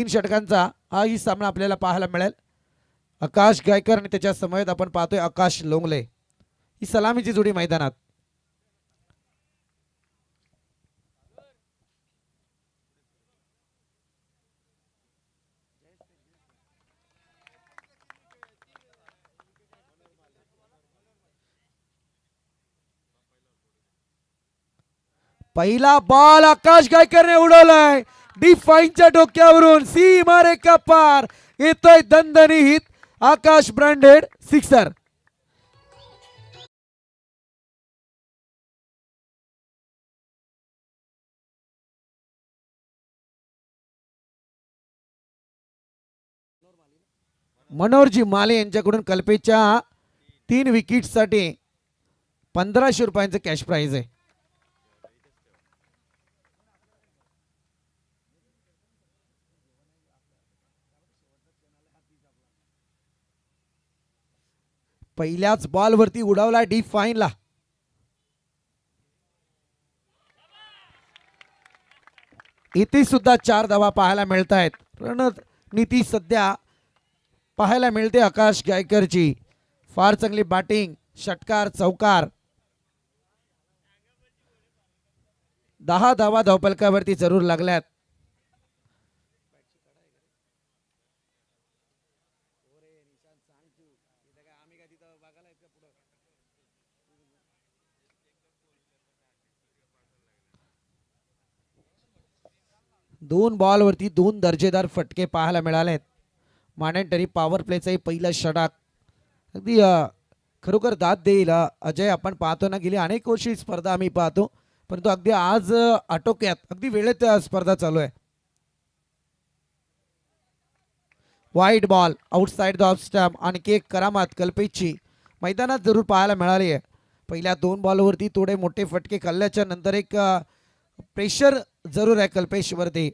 3 षटकांचा हाही सामना आपल्याला पाहायला मिळेल. आकाश गायकर आणि त्याच्या समवेत आपण पाहतोय आकाश लोंगले. ही सलामीची जोडी मैदानात. पहिला बॉल आकाश गायकरने उडवलाय डिफाईनच्या डोक्यावरून सीमारेखा पार. येतोय दणदणीत आकाश ब्रँडेड सिक्सर. मनोहरजी माले यांच्याकडून कल्पेच्या 3 विकेटसाठी 1500 रुपयांचं कॅश प्राइज आहे. पहिल्याच बॉलवरती उडवला डीप फाईनला. इथे सुद्धा 4 धावा पाहायला मिळत आहेत. रणनीती सध्या पाहायला मिळते आकाश गायकरची. फार चांगली बॅटिंग, षटकार, चौकार. 10 धावा धावपलकावरती जरूर लागल्यात. दोन बॉलवरती 2 दर्जेदार फटके पाहायला मिळालेत. मॅन्डेटरी पॉवर प्लेचाही पहिला षटक अगदी खरोखर दाद देईल. अजय, आपण पाहतो ना, गेली अनेक वर्षी स्पर्धा आम्ही पाहतो, परंतु अगदी आज आटोक्यात अगदी वेळेत स्पर्धा चालू आहे. वाईट ball outside the off stump. आणखी एक करामत कल्पेशची मैदानात जरूर पाहायला मिळाली आहे. पहिल्या 2 बॉलवरती थोडे मोठे फटके खाल्ल्याच्या नंतर एक प्रेशर जरूर आहे कल्पेशवरती.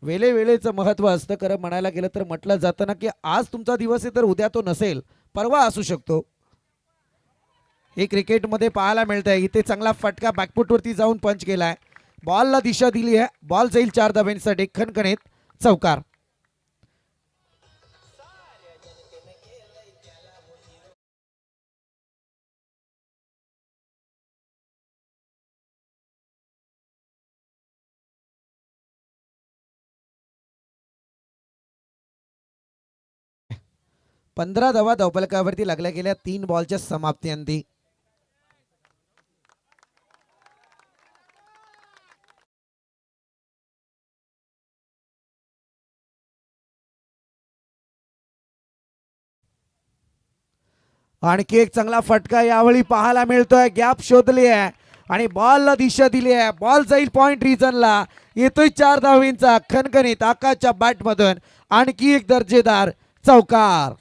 वेळेचं महत्व असतं. खरं म्हणायला गेलं तर म्हटलं जातं ना की आज तुमचा दिवस आहे तर उद्या तो नसेल, परवा असू शकतो. हे क्रिकेटमध्ये पाहायला मिळत आहे. इथे चांगला फटका बॅकफुटवरती जाऊन पंच केलाय. बॉलला दिशा दिली आहे. बॉल जाईल 4 धाब्यांसाठी. खणखणीत चौकार. पंधरा धावा धावपलकावरती लागल्या गेल्या 3 बॉलच्या समाप्तीअंती. आणखी एक चांगला फटका यावेळी पाहायला मिळतोय. गॅप शोधली आहे आणि बॉलला दिशा दिली आहे. बॉल जाईल पॉइंट रिजनला. येतोय 4 धावींचा खणखणीत आकाशच्या बॅटमधून आणखी एक दर्जेदार चौकार.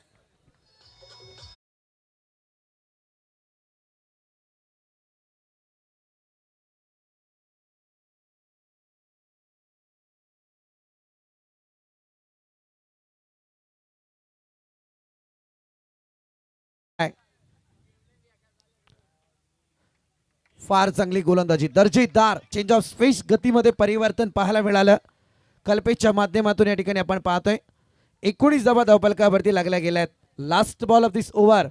फार चांगली गोलंदाजी, दर्जेदार चेंज ऑफ स्पेस, गतीमध्ये परिवर्तन पाहायला मिळालं कल्पेशच्या माध्यमातून. या ठिकाणी आपण पाहतोय 19 धावा धावपलकावरती लागल्या गेल्यात. Last ball of this over.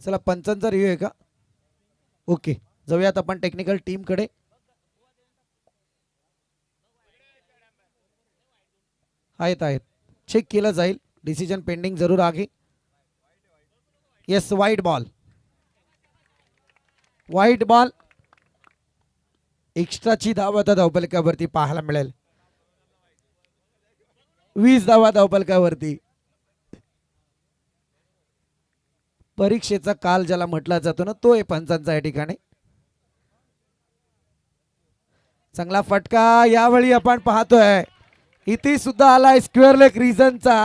चला पंचांचा रिव्ह्यू आहे का? ओके, जाऊयात आपण टेक्निकल टीम कडे. आहेत चेक केलं जाईल. डिसिजन पेंडिंग जरूर आगे. येस, वाईट बॉल. एक्स्ट्राची धाव आता धावपलकावरती पाहायला मिळेल. 20 धावा धावपलकावरती. परीक्षेचा काल ज्याला म्हटला जातो ना, तो आहे पंचांचा या ठिकाणी. चांगला फटका यावेळी आपण पाहतोय. इथे सुद्धा आलाय स्क्वेअर लेग रिजनचा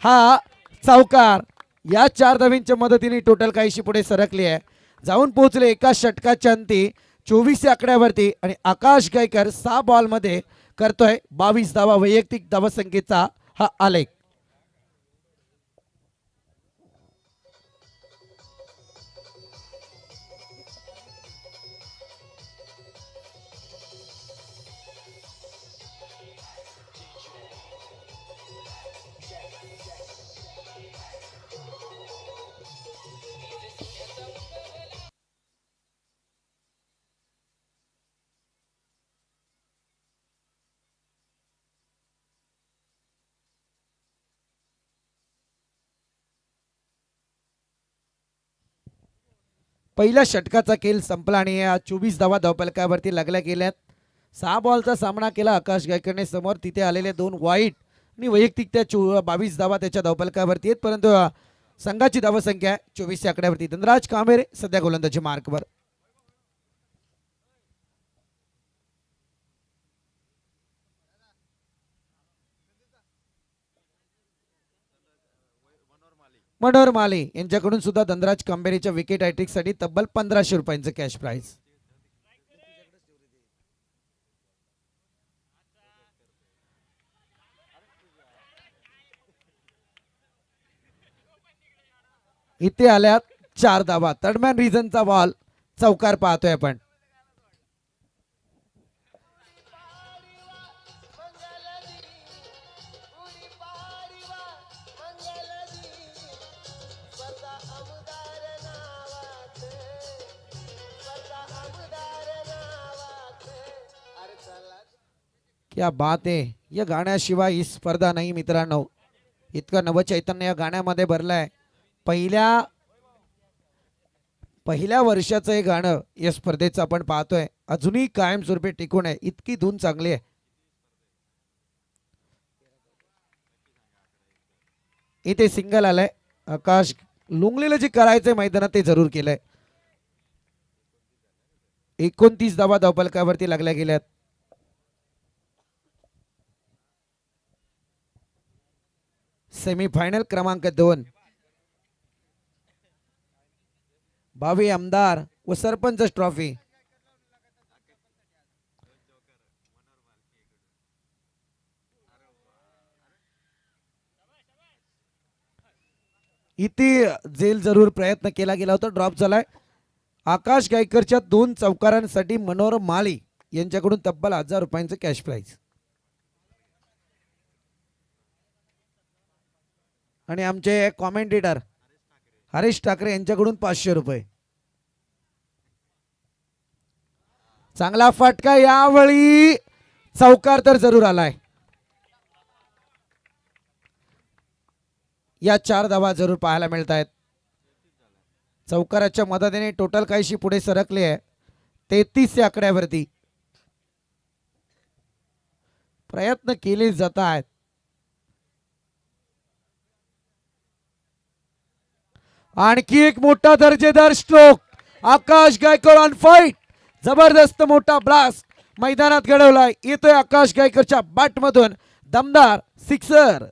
हा चौकार. या 4 धावींच्या मदतीने टोटल काहीशी पुढे सरकली आहे. जाऊन पोहोचले एका षटकाच्या अंती 24 आकड्यावरती. आणि आकाश गायकर 6 बॉलमध्ये करतोय 22 धावा वैयक्तिक धावसंख्येचा हा आलेख. पहिल्या षटकाचा खेळ संपला आणि या 24 धावा धावफलकावरती लागल्या गेल्यात. 6 बॉलचा सामना केला आकाश गायकरने. समोर तिथे आलेले 2 वाईट आणि वैयक्तिक त्या 22 धावा त्याच्या धावफलकावरती आहेत, परंतु संघाची धावसंख्या 24 च्या आकड्यावरती. धनराज कांबेरे सध्या गोलंदाजी मार्कवर. मनोहर माले यांच्याकडून सुद्धा धनराज कांबेरेच्या विकेट हॅट्रिक साठी तब्बल 1500 रुपयांचं कॅश प्राइज. इथे आल्यात 4 धावा. थर्डमॅन रिझनचा बॉल चौकार पाहतोय आपण. क्या बात आहे. या गाण्याशिवाय ही स्पर्धा नाही मित्रांनो. इतकं नवचैतन्य या गाण्यामध्ये भरलंय. पहिल्या वर्षाचं हे गाणं या स्पर्धेचं आपण पाहतोय. अजूनही कायमस्वरूपी टिकून आहे. इतकी धून चांगली आहे. इथे सिंगल आलंय. आकाश लुंगलेलं जे करायचंय मैदानात ते जरूर केलंय. 29 धावा धावफलकावरती लागल्या गेल्यात. सेमीफायनल क्रमांक 2. भावी आमदार व सरपंच ट्रॉफी. इथे जेल जरूर प्रयत्न केला गेला होता, ड्रॉप झालाय. आकाश गायकरच्या 2 चौकारांसाठी मनोहर माळी यांच्याकडून तब्बल 1000 रुपयांचं कॅश प्राइज. आणि आमचे कॉमेंटेटर हरीश ठाकरे यांच्याकडून 500 रुपये. चांगला फटका यावेळी. चौकार तर जरूर आलाय. या 4 धावा जरूर पाहायला मिळत आहेत. चौकाराच्या मदतीने टोटल काहीशी पुढे सरकले आहे. 33 या आकड्यावरती प्रयत्न केले जात आहेत. आणखी एक मोठा दर्जेदार stroke. Akash Gaykar on fight. जबरदस्त मोठा ब्लास्ट मैदानात घडवलाय. येतोय आकाश गायकरच्या बॅट मधून दमदार सिक्सर.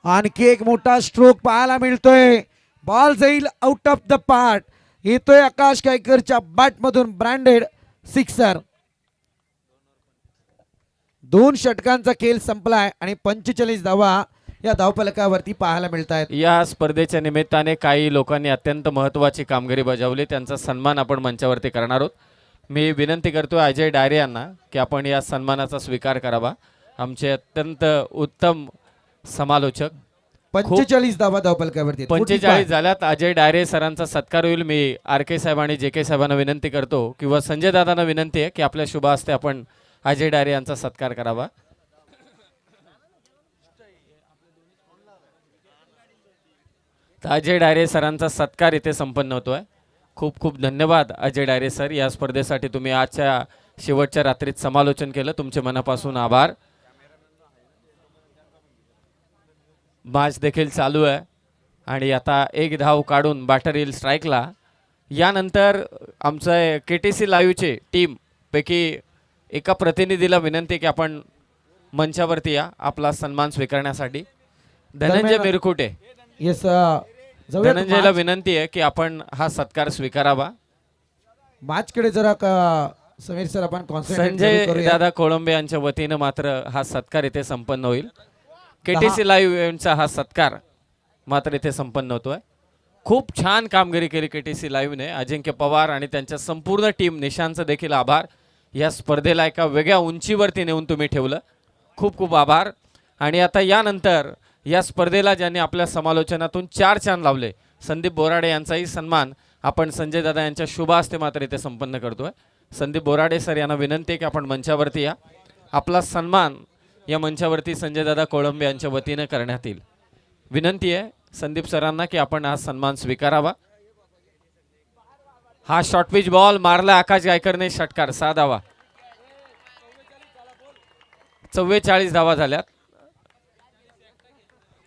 आणखी एक मोठा स्ट्रोक पाहायला मिळतोय. बॉल जाईल आउट ऑफ द पार्ट. येतोय आकाश गायकरच्या बॅट मधून ब्रँडेड सिक्सर. 2 षटकांचा खेळ संपलाय आणि 45 धावा या धावफलकावरती पाहायला मिळत आहेत. या स्पर्धेच्या निमित्ताने काही लोकांनी अत्यंत महत्त्वाची कामगिरी बजावली, त्यांचा सन्मान आपण मंचावरती करणार आहोत. मी विनंती करतो अजय डायरे यांना की आपण या सन्मानाचा स्वीकार करावा. आमचे अत्यंत उत्तम समालोचक. 45 धावा धावफलकावरती 45 झाल्यात. अजय डायरे सरांचा सत्कार होईल. मी आर के साहेब आणि जे के साहेबांना विनंती करतो किंवा संजय दादांना विनंती आहे की आपल्या शुभ हस्ते आपण अजय डायरे यांचा सत्कार करावा. अजय डायरे सरांचा सत्कार इथे संपन्न होतोय. खूप खूप धन्यवाद अजय डायरे सर. या स्पर्धेसाठी तुम्ही आजच्या शेवटच्या रात्रीत समालोचन केलं. तुमचे मनापासून आभार. मॅच देखील चालू आहे आणि आता एक धाव काढून बॅटर येईल स्ट्राईकला. यानंतर आमचं KTC लाईव्हचे टीम पैकी एका प्रतिनिधीला विनंती की आपण मंचावरती या आपला सन्मान स्वीकारण्यासाठी. धनंजय दरम्यान- मिरकुटे, येस धनंजयला विनंती आहे की आपण हा सत्कार स्वीकारावा. मॅच कडे जरा समीर सर आपण कॉन्सन्ट्रेट संजय करूया. दादा कोळंबे यांच्या वतीनं मात्र हा सत्कार इथे संपन्न होईल. KTC लाईव्ह इव्हेंटचा हा सत्कार मात्र इथे संपन्न होतोय. खूप छान कामगिरी केली KTC लाईव्हने. अजिंक्य पवार आणि त्यांच्या संपूर्ण टीम, निशांचं देखील आभार. या स्पर्धेला एका वेगळ्या उंचीवरती नेऊन तुम्ही ठेवलं, खूप खूप आभार. आणि आता यानंतर या स्पर्धेला ज्यांनी आपल्या समालोचनातून 4 चांद लावले, संदीप बोराडे यांचाही सन्मान आपण संजय दादा यांच्या शुभ हस्ते मात्र इथे संपन्न करतोय. संदीप बोराडे सर यांना विनंती आहे की आपण मंचावरती या. आपला सन्मान या मंचावरती संजय दादा कोळंबे यांच्या वतीनं करण्यात येईल. विनंती आहे संदीप सरांना की आपण हा सन्मान स्वीकारावा. हा शॉर्टपिच बॉल मारला आकाश गायकरने, षटकार, 6 धावा. 44 धावा झाल्यात.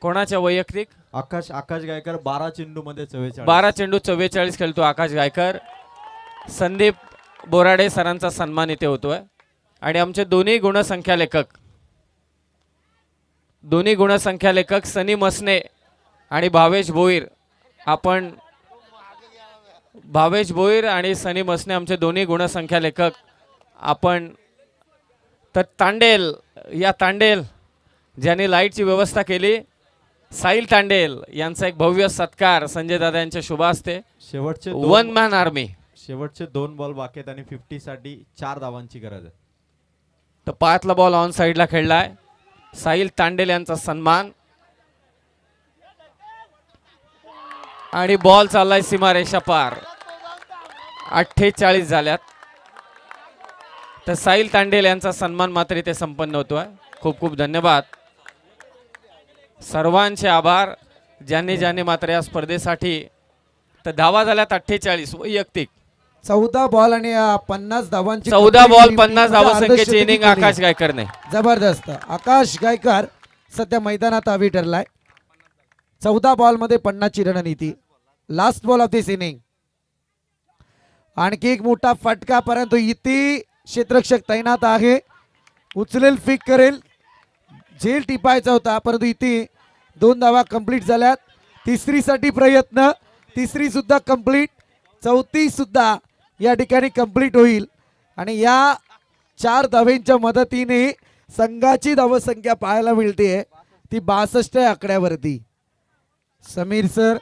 कोणाच्या वैयक्तिक? आकाश गायकर 12 चेंडू मध्ये 44. 12 चेंडू 44 खेळतो आकाश गायकर. संदीप बोराडे सरांचा सन्मान इथे होतोय. आणि आमचे दोन्ही गुणसंख्या लेखक सनी मसने आणि भावेश भोईर आणि सनी मसने आमचे दोन्ही गुणसंख्या लेखक आपण. तर तांडेल ज्यांनी लाईटची व्यवस्था केली, साहिल तांडेल यांचा एक भव्य सत्कार संजय दादा यांच्या शुभ हस्ते. शेवटचे 1 मॅन आर्मी. शेवटचे 2 बॉल बाकी आहेत आणि 50 साठी 4 धावांची गरज आहे. तर 5ला बॉल ऑन साइडला खेळलाय. साहिल तांडेल यांचा सन्मान. आणि बॉल चाललाय सीमारेषा पार. 48 झाल्यात. तर साहिल तांडेल यांचा सन्मान मात्र इथे संपन्न होतोय. खूप खूप धन्यवाद. सर्वांचे आभार ज्यांनी मात्र या स्पर्धेसाठी. तर धावा झाल्यात 48 वैयक्तिक. 14 बॉल आणि 50 धावांची 14 बॉल complete 50 team धावसंख्येची अर्धशतकी इनिंग केली. आकाश गायकरने. जबरदस्त. आकाश गायकर सध्या मैदानात हवी ठरलाय. 14 बॉल मध्ये 50 ची रणनीती. Last ball of this inning. आणखी एक मोठा फटका, परंतु इथे क्षेत्ररक्षक तैनात आहे. उचलेल, फिक करेल, झेल टिपायचा होता, परंतु इथे 2 धावा कंप्लीट झाल्यात. तिसरीसाठी प्रयत्न, तिसरी सुद्धा कंप्लीट, चौथी सुद्धा या ठिकाणी कंप्लीट होईल. आणि या 4 धावेंच्या मदतीने संघाची धावसंख्या पाहायला मिळते ती 62 आकड्यावरती. समीर सर